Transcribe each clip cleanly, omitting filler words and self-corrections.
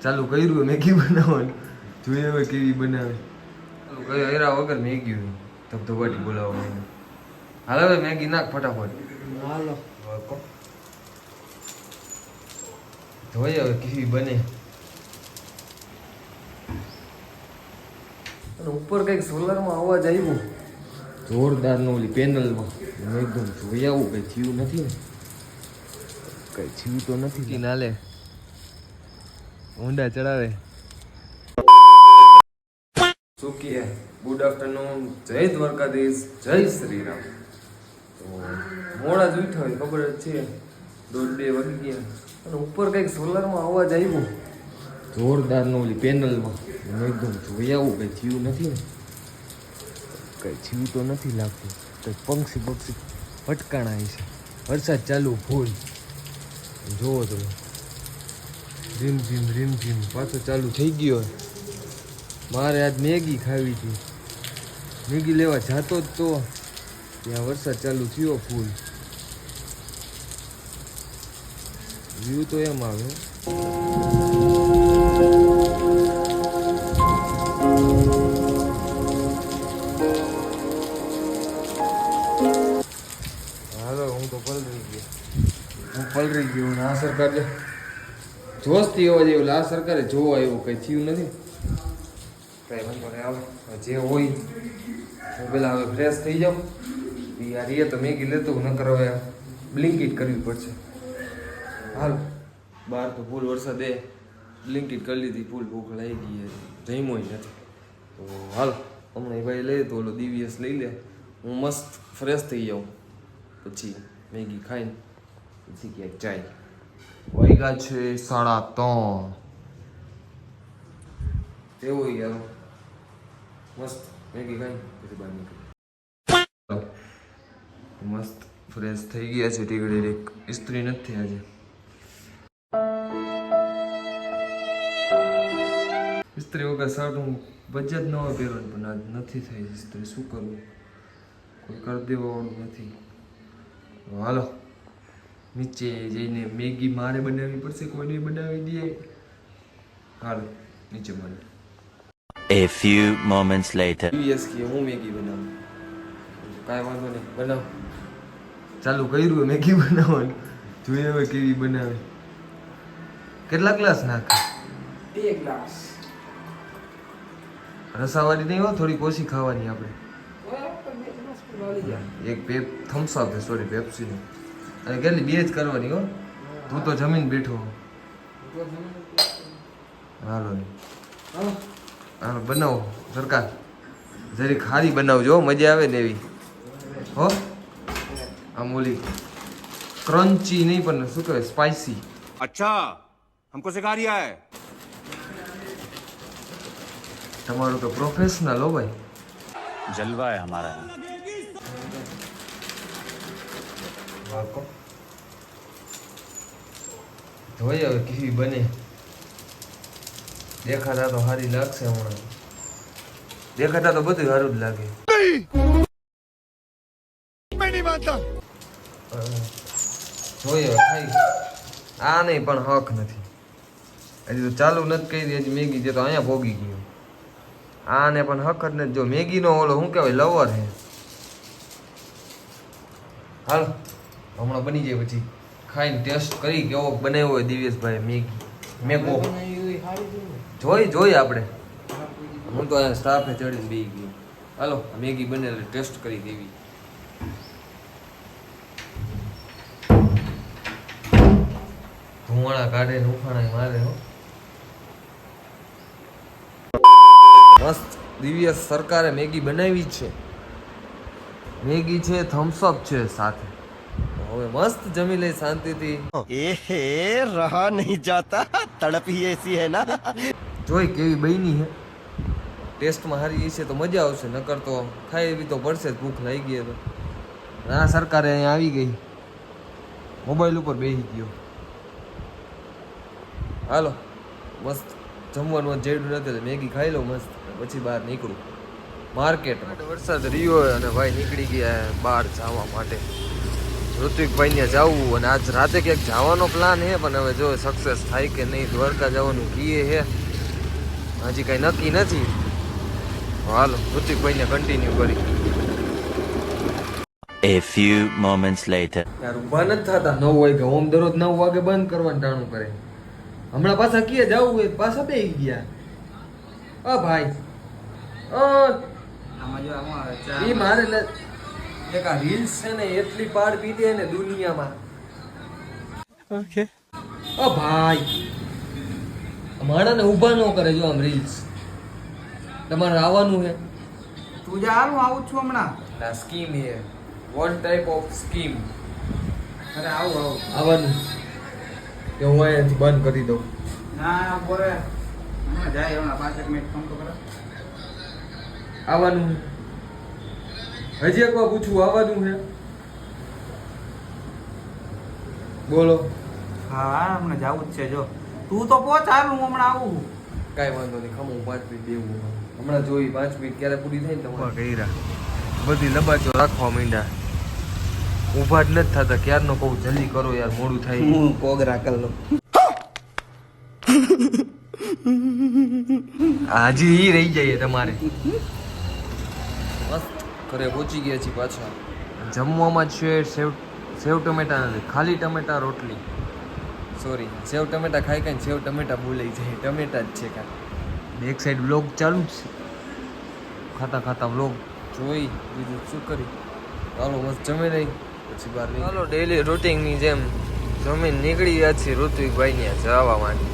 ચાલુ કર્યું મેગી બનાવવાનું, જોઈએ હવે કેવી બનાવે. ચાલુ કર્યું એરા વગર મેગી ધબધબાટી બોલાવવાનું. હાલ હવે મેગી નાખ ફટાફટ. હાલો જોઈએ હવે કેવી બને. અને ઉપર કઈક સોલારમાં અવાજ આવ્યો જોરદાર નો, ઓલી પેનલમાં. એકદમ જોઈ આવું, કઈ થયું નથી ને, કઈ થયું તો નથી. નાલે ઊંડા ચડાવે. શું કહે? ગુડ આફ્ટરનૂન, જય દ્વારકાધીશ, જય શ્રી રામ. તો મોડા જ ઉઠ્યો હોય, ખબર જ છે, 1:30 વાગી ગયા. અને ઉપર કઈક સોલારમાં અવાજ આવ્યો જોરદાર નો, ઓલી પેનલમાં. એકદમ જોઈ આવું, કઈ થયું નથી ને, કઈ થયું તો નથી લાગતું. કઈ પંક્ષી ભટકાણા છે. વરસાદ ચાલુ ફૂલ જોવો તમે, રીમઝીમ પાછો ચાલુ થઈ ગયો. મારે આજ મેગી ખાવી હતી, મેગી લેવા જાતો જ તો ત્યાં વરસાદ ચાલુ થયો ફૂલ. વ્યૂ તો એમ આવે. હાલો હું તો પલરી ગયો. આ સરકાર જોશથી એવા જેવું, આ સરકારે જોવા એવું કઈ થયું નથી. કઈ વાંધો નહીં, આવે જે હોય હું પેલા હવે ફ્રેશ થઈ જાઉં. યાર એ તો મેગી લેતો નકર હવે બ્લિંકિટ કરવી પડશે. હાલ બહાર તો ફૂલ વરસાદે, બ્લિંકિટ કરી લીધી, ફૂલ ભૂખ લાગી ગઈ, જમ્યો નથી. તો હાલ હમણાં ભાઈ લે તો ઓલો દિવ્યસ લઈ લે, હું મસ્ત ફ્રેશ થઈ જાઉં, પછી મેગી ખાઈને પછી ક્યાંક જાય. વાગ્યા છે 3:30. એવું યાર મસ્ત મેગી ખાઈને પછી બહાર નીકળી. મસ્ત ફ્રેશ થઈ ગયા છે. ટીકડી ઇસ્ત્રી નથી આજે. ઇસ્ત્રી વગર શર્ટ હું બજેટ ન હોય પહેરવાનું, પણ આજ નથી થઈ ઇસ્ત્રી. શું કરવું, કોઈ કરી દેવાવાળું નથી. હાલો નીચે જઈને મેગી મારે બનાવવી પડશે, કોઈને બનાવી દે. હાલો નીચે મળે. A few moments later. US કે હું મેગી બનાવું, કાંઈ વાંધો નહીં, બનાવ. ચાલુ કર્યું મેગી બનાવવાનું, જોઈએ હવે કેવી બનાવે. કેટલા ગ્લાસ નાખે? 2 ગ્લાસ. રસાવાળી નહીં હો, થોડી ઓછી ખાવાની આપણે. એક થમ્સ અપ છે, સોરી પેપ્સી ની. અને કેટલી 2 જ કરવાની હો, તું તો જમીન બેઠો. હાલો હાલો બનાવો સરકાર, જરી ખારી બનાવજો, મજા આવે ને એવી હો. આમ ઓલી ક્રન્ચી નહીં પણ શું કહેવાય, સ્પાઇસી. अच्छा हमको सिखा रिया है. તમારું તો પ્રોફેશનલ હો ભાઈ. जलवा है हमारा. જોઈએ હવે કેવી બને. દેખાતા તો સારી લાગશે હમણાં, દેખાતા તો બધું સારું જ લાગે. જોઈએ હવે ખાઈ. આ નહીં પણ હક નથી, હજી તો ચાલુ નથી કરી. હજી મેગી જે તો અહીંયા ભોગી ગયો. આને પણ હક જ નથી. જો મેગીનો ઓલો શું કહેવાય, લવર હે. હાલ હમણાં બની જાય પછી ખાઈને ટેસ્ટ કરી કેવો બનાવ્યો હોય દિવ્યેશભાઈ મેગી. મેગો જોઈ આપણે, હું તો અહીંયા સ્ટાફે ચડીને બેસી ગયો. હાલો મેગી બને એટલે ટેસ્ટ કરી દેવી. ધુમાડા કાઢે ને ઉફાણા મારે હો. મસ્ત દિવ્ય સરકારે મેગી બનાવી છે. મેગી છે, થમ્સ અપ છે સાથે. હવે મસ્ત જમી લઈ શાંતિથી. एहे रहा नहीं जाता, तड़प ही ऐसी है ना. જોઈ કેવી બની છે, ટેસ્ટમાં સારી છે તો મજા આવશે, નકર તો ખાઈ એવી તો પડશે જ, ભૂખ લાગી ગઈ તો. આ સરકારે અહીંયા આવી ગઈ, મોબાઈલ ઉપર બેસી ગયો. હાલો મસ્ત જમવાનું જેડું નથી એટલે મેગી ખાઈ લો મસ્ત, પછી બહાર નીકળું માર્કેટમાં. વરસાદ રહ્યો અને ભાઈ નીકળી ગયા બહાર જવા માટે. ઋત્વિકભાઈ ને જવું અને આજ રાતે ક્યાંક જવાનો પ્લાન છે પણ હવે જો સક્સેસ થાય કે નહીં. દ્વારકા જવાનું કીએ છે હજી કઈ નક્કી નથી. હાલો ઋત્વિકભાઈ ને કન્ટિન્યુ કરી. A few moments later. યાર ઊભા નથી થતા 9 વાગે. ઓમ દરરોજ 9 વાગે બંધ કરવાનું ટાણું કરે. હમણાં પાછા કીએ જવું હોય પાછા બેસી ગયા. ભાઈ આમાં જો આમાં આવે ચા. ઈ મારે એક આ રીલ્સ છે ને એટલી પાડ પીધી ને દુનિયામાં. ओके ભાઈ માણાને ઊભા ન કરે જો આમ રીલ્સ. તમારે આવવાનું છે. તું જા હાલ, હું આવું જ છું હમણાં. આ સ્કીમ છે વન ટાઈપ ઓફ સ્કીમ. અરે આવું આવવાનું કે હું અહીંયાથી બંધ કરી દઉં. ના બોરે હમણાં જાય, હમણાં 5 મિનિટ ફોન તો કરો. આવવાનું હજી એક વાર પૂછું આવવાનું છે. બોલો. હા હમણાં જાવું જ છે. જો તું તો પહોંચ હાલ, હું હમણાં આવું. કાંઈ વાંધો નહીં. ખમું 5 મિનિટ દેવું હમણાં જોઈ 5 મિનિટ ક્યારે પૂરી થાય ને તમારે કર્યા બધી લબાચો રાખવા માંડ્યા. ઊભા જ નથી થતા. ક્યારનો કહું જલ્દી કરો યાર મોડું થાય. હું કોગરા કર લઉં. હજી ઈ રહી જાય તમારે. મસ્ત ઘરે પહોંચી ગયા છીએ પાછા. જમવામાં છે સેવ ટમેટા નથી, ખાલી ટમેટા રોટલી. સોરી સેવ ટમેટા ખાઈ ખાઈને સેવ ટમેટા બોલાઈ જાય. ટમેટા જ છે કાંઈ. એક સાઈડ વ્લોગ ચાલુ જ છે. ખાતા ખાતા વ્લોગ જોઈ બીજું શું કરી. ચાલો મસ્ત જમી લઈ પછી બહાર નીકળી. ચાલો ડેલી રૂટિનની જેમ જમીન નીકળી ગયા છીએ ઋત્વિકભાઈ ત્યાં જવા માટે.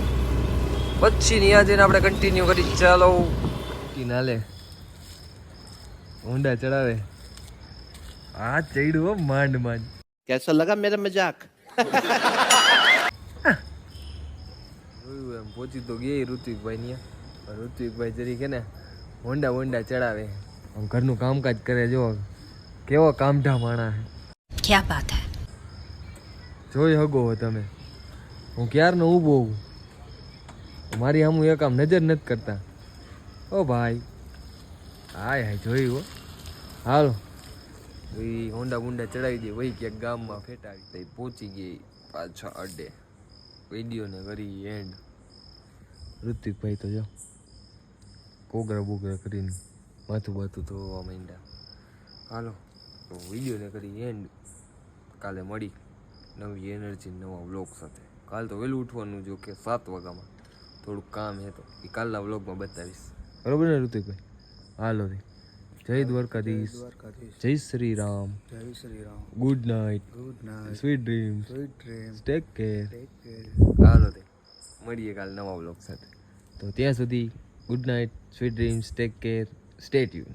પછી ત્યાં જઈને આપણે કન્ટિન્યુ કરી. ચાલો નાલે ઊંડા ચડાવે. આ ચડ્યું હો માંડ માંડ. कैसा लगा मेरा मजाक જોયું એમ પહોંચી તો ગઈ ઋત્વિકભાઈ ત્યાં. પણ ઋત્વિકભાઈ જરી કે ને હોંડા વોંડા ચડાવે. આમ ઘરનું કામકાજ કરે. જો કેવો કામઢા માણા હે. क्या बात है. જોઈ હગો હો તમે. હું ક્યારનો ઊભો હું. મારી સામું એક આમ નજર નથી કરતા. ઓ ભાઈ હાય હાય જોયું હો. હાલો એ હોંડા બોંડા ચડાવી દે વહી ક્યાંક ગામમાં ફેટાવી તો પહોંચી ગઈ પાછા અડે. વિડીયોને કરી એન્ડ. ઋત્વિકભાઈ તો જો કોગરા બોગરા કરીને માથું બાથું ધોવા માંડ્યા. હાલો તો વિડીયોને કરી એન્ડ. કાલે મળી નવી એનર્જી નવા વ્લોગ સાથે. કાલ તો વહેલું ઉઠવાનું જો કે 7 વાગ્યામાં થોડુંક કામ છે તો એ કાલના વ્લોગમાં બતાવીશ. બરોબર ને ઋત્વિકભાઈ? હાલો રે. જય દ્વારકાધીશ. જય શ્રી રામ. જય Shri Ram. Good night. Good night. Sweet dreams. Sweet dream. Take care. Take care. હાલો રે મળીએ કાલ નવા વ્લોગ સાથે. તો ત્યાં સુધી good night, sweet dreams, take care, stay tune.